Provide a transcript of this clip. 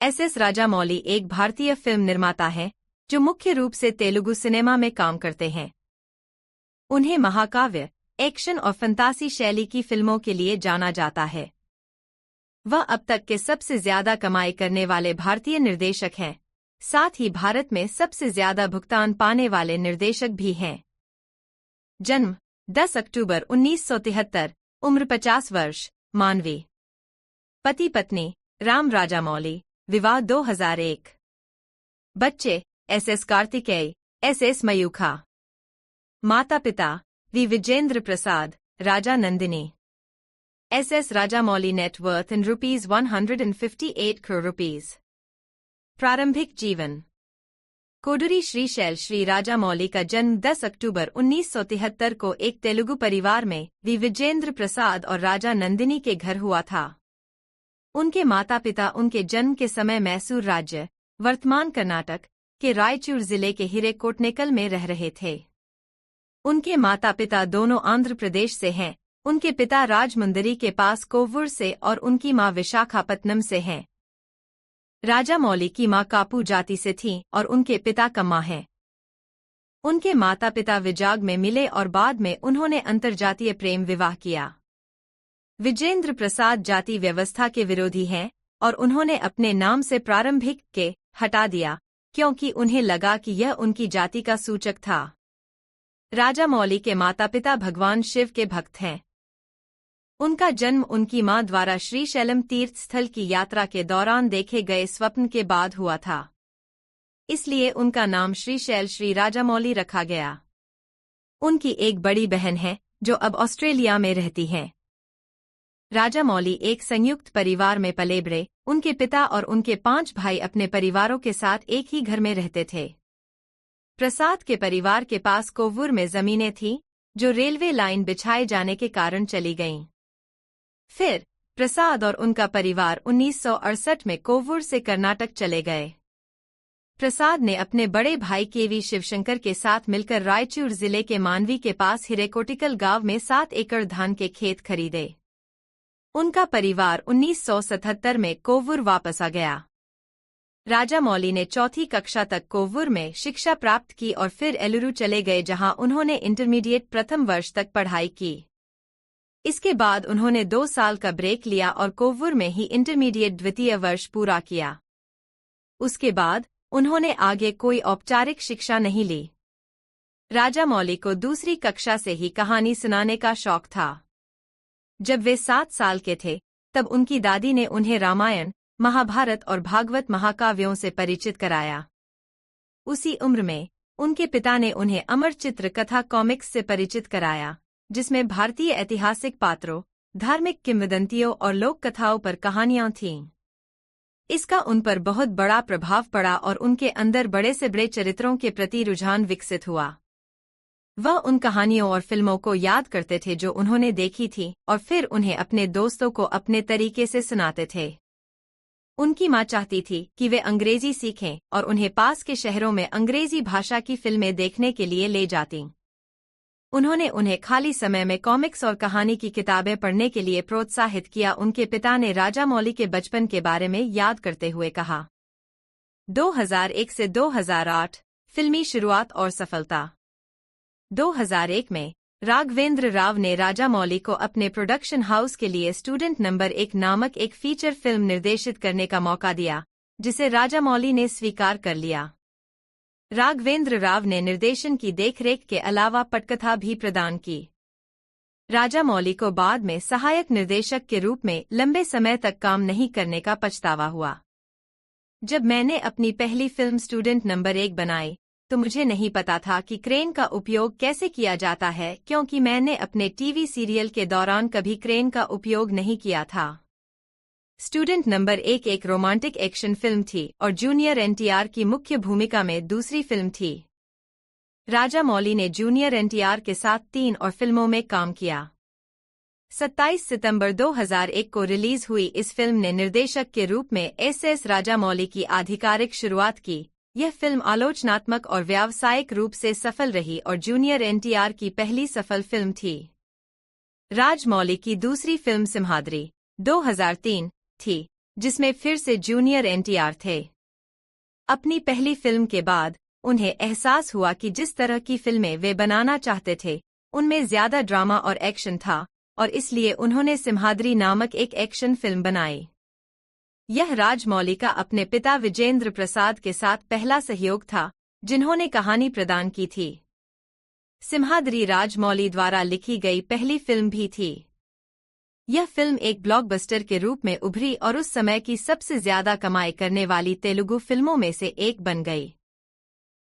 S Rajamouli एक भारतीय film निर्माता हैं जो मुख्य रूप से तेलुगु सिनेमा में काम करते हैं। उन्हें महाकाव्य, एक्शन और फंतासी शैली की फिल्मों के लिए जाना जाता है। वह अब तक के सबसे ज्यादा कमाई करने वाले भारतीय निर्देशक हैं, साथ ही भारत में सबसे ज्यादा भुगतान पाने वाले निर्देशक भी हैं। जन्म 10 अक्टूबर 1973, उम्र 50 वर्ष, मानवी। पति पत्नी राम राजामौली, विवाह 2001। बच्चे एस कार्तिकेय, एस मयूखा। माता पिता V Vijayendra Prasad, Raja Nandini. S Rajamouli net worth in ₹158 crore. प्रारंभिक जीवन। कोडुरी श्रीशैल श्री राजामौली का जन्म 10 अक्टूबर 1973 को एक तेलुगु परिवार में वी विजेंद्र प्रसाद और राजा नंदिनी के घर हुआ था। उनके माता पिता उनके जन्म के समय मैसूर राज्य, वर्तमान कर्नाटक, के रायचूर जिले के हिरेकोटनेकल में रह रहे थे। उनके माता पिता दोनों आंध्र प्रदेश से हैं। उनके पिता राजमुंदरी के पास कोव्वूर से और उनकी मां विशाखापत्तनम से हैं। राजामौली की मां कापू जाति से थीं और उनके पिता कम्मा हैं। उनके माता पिता विजाग में मिले और बाद में उन्होंने अंतर्जातीय प्रेम विवाह किया। विजेंद्र प्रसाद जाति व्यवस्था के विरोधी हैं और उन्होंने अपने नाम से प्रारंभिक के हटा दिया क्योंकि उन्हें लगा कि यह उनकी जाति का सूचक था। राजामौली के माता पिता भगवान शिव के भक्त हैं। उनका जन्म उनकी मां द्वारा श्रीशैलम तीर्थ स्थल की यात्रा के दौरान देखे गए स्वप्न के बाद हुआ था, इसलिए उनका नाम श्रीशैल श्री राजामौली रखा गया। उनकी एक बड़ी बहन है जो अब ऑस्ट्रेलिया में रहती हैं। राजामौली एक संयुक्त परिवार में पले बढ़े। उनके पिता और उनके 5 भाई अपने परिवारों के साथ एक ही घर में रहते थे। प्रसाद के परिवार के पास कोव्वूर में जमीनें थीं, जो रेलवे लाइन बिछाए जाने के कारण चली गईं। फिर प्रसाद और उनका परिवार 1968 में कोव्वूर से कर्नाटक चले गए। प्रसाद ने अपने बड़े भाई केवी शिवशंकर के साथ मिलकर रायचूर जिले के मानवी के पास हिरेकोटिकल गांव में 7 एकड़ धान के खेत खरीदे। उनका परिवार 1977 में कोव्वूर वापस आ गया। राजामौली ने 4वीं कक्षा तक कोव्वूर में शिक्षा प्राप्त की और फिर एलुरु चले गए जहां उन्होंने इंटरमीडिएट प्रथम वर्ष तक पढ़ाई की। इसके बाद उन्होंने 2 साल का ब्रेक लिया और कोव्वूर में ही इंटरमीडिएट द्वितीय वर्ष पूरा किया। उसके बाद उन्होंने आगे कोई औपचारिक शिक्षा नहीं ली। राजामौली को 2री कक्षा से ही कहानी सुनाने का शौक था। जब वे 7 साल के थे तब उनकी दादी ने उन्हें रामायण, महाभारत और भागवत महाकाव्यों से परिचित कराया। उसी उम्र में उनके पिता ने उन्हें अमर चित्र कथा कॉमिक्स से परिचित कराया, जिसमें भारतीय ऐतिहासिक पात्रों, धार्मिक किंवदंतियों और लोक कथाओं पर कहानियां थीं। इसका उन पर बहुत बड़ा प्रभाव पड़ा और उनके अंदर बड़े से बड़े चरित्रों के प्रति रुझान विकसित हुआ। वह उन कहानियों और फिल्मों को याद करते थे जो उन्होंने देखी थी और फिर उन्हें अपने दोस्तों को अपने तरीके से सुनाते थे। उनकी मां चाहती थी कि वे अंग्रेजी सीखें और उन्हें पास के शहरों में अंग्रेजी भाषा की फिल्में देखने के लिए ले जाती। उन्होंने उन्हें खाली समय में कॉमिक्स और कहानी की किताबें पढ़ने के लिए प्रोत्साहित किया। उनके पिता ने राजामौली के बचपन के बारे में याद करते हुए कहा, 2001 से 2008 फिल्मी शुरुआत और सफलता। 2001 में राघवेंद्र राव ने राजामौली को अपने प्रोडक्शन हाउस के लिए स्टूडेंट नंबर 1 नामक एक फीचर फिल्म निर्देशित करने का मौका दिया, जिसे राजामौली ने स्वीकार कर लिया। राघवेंद्र राव ने निर्देशन की देखरेख के अलावा पटकथा भी प्रदान की। राजामौली को बाद में सहायक निर्देशक के रूप में लंबे समय तक काम नहीं करने का पछतावा हुआ। जब मैंने अपनी पहली फिल्म स्टूडेंट नंबर 1 बनाई तो मुझे नहीं पता था कि क्रेन का उपयोग कैसे किया जाता है, क्योंकि मैंने अपने टीवी सीरियल के दौरान कभी क्रेन का उपयोग नहीं किया था। स्टूडेंट नंबर 1 एक रोमांटिक एक्शन फिल्म थी और जूनियर एनटीआर की मुख्य भूमिका में दूसरी फिल्म थी। राजामौली ने जूनियर एनटीआर के साथ 3 और फिल्मों में काम किया। 27 सितंबर 2001 को रिलीज हुई इस फिल्म ने निर्देशक के रूप में एस राजामौली की आधिकारिक शुरुआत की। यह फिल्म आलोचनात्मक और व्यावसायिक रूप से सफल रही और जूनियर एनटीआर की पहली सफल फिल्म थी। राजमौली की दूसरी फिल्म सिम्हाद्री 2003 थी, जिसमें फिर से जूनियर एनटीआर थे। अपनी पहली फिल्म के बाद उन्हें एहसास हुआ कि जिस तरह की फिल्में वे बनाना चाहते थे उनमें ज्यादा ड्रामा और एक्शन था, और इसलिए उन्होंने सिम्हाद्री नामक एक एक्शन फिल्म बनाई। यह राजमौली का अपने पिता विजेंद्र प्रसाद के साथ पहला सहयोग था, जिन्होंने कहानी प्रदान की थी। सिम्हाद्री राजमौली द्वारा लिखी गई पहली फिल्म भी थी। यह फिल्म एक ब्लॉकबस्टर के रूप में उभरी और उस समय की सबसे ज्यादा कमाई करने वाली तेलुगु फिल्मों में से एक बन गई।